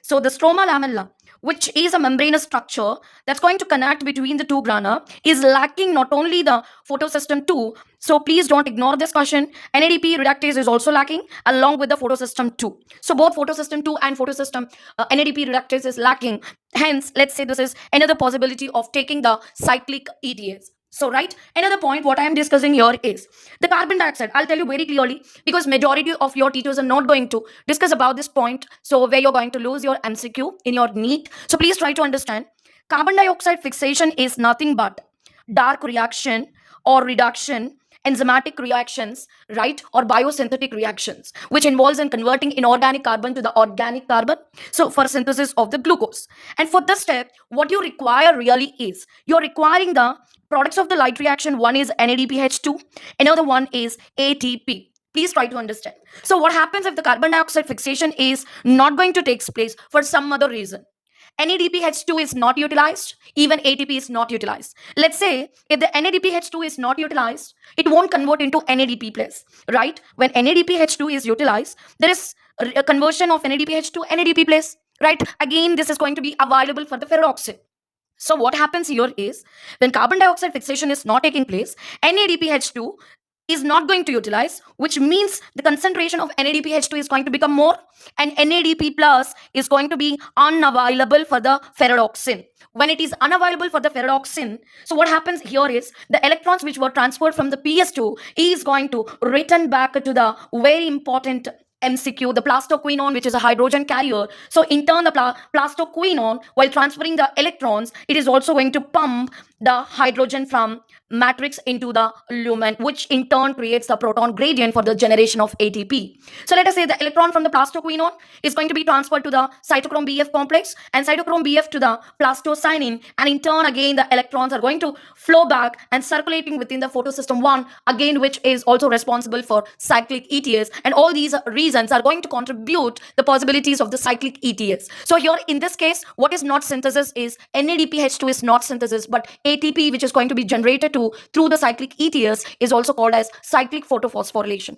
So the stroma lamella, which is a membranous structure that's going to connect between the two grana, is lacking not only the photosystem 2. So please don't ignore this question. NADP reductase is also lacking along with the photosystem 2. So both photosystem 2 and photosystem NADP reductase is lacking. Hence, let's say this is another possibility of taking the cyclic ETAs. So, right, another point what I am discussing here is the carbon dioxide. I'll tell you very clearly because majority of your teachers are not going to discuss about this point. So, where you're going to lose your MCQ in your NEET. So, please try to understand. Carbon dioxide fixation is nothing but dark reaction or reduction, enzymatic reactions, right, or biosynthetic reactions, which involves in converting inorganic carbon to the organic carbon. So for synthesis of the glucose. And for this step, what you require really is you're requiring the products of the light reaction. One is NADPH2, another one is ATP. Please try to understand. So what happens if the carbon dioxide fixation is not going to take place for some other reason? NADPH2 is not utilized, even ATP is not utilized. Let's say if the NADPH2 is not utilized, it won't convert into NADP plus, right? When NADPH2 is utilized, there is a conversion of NADPH to NADP plus, right? Again, this is going to be available for the ferroxide. So what happens here is when carbon dioxide fixation is not taking place, NADPH2 is not going to utilize, which means the concentration of NADPH2 is going to become more and NADP plus is going to be unavailable for the ferredoxin. When it is unavailable for the ferredoxin, so what happens here is the electrons which were transferred from the PS2 is going to return back to the very important MCQ, the plastoquinone, which is a hydrogen carrier. So in turn, the plastoquinone, while transferring the electrons, it is also going to pump the hydrogen from matrix into the lumen, which in turn creates the proton gradient for the generation of ATP. So let us say the electron from the plastoquinone is going to be transferred to the cytochrome BF complex and cytochrome BF to the plastocyanin, and in turn again the electrons are going to flow back and circulating within the photosystem 1, again which is also responsible for cyclic ETAs, and all these reasons are going to contribute the possibilities of the cyclic ETAs. So here in this case, what is not synthesis is NADPH2 is not synthesis, but ATP, which is going to be generated through the cyclic ETAs, is also called as cyclic photophosphorylation.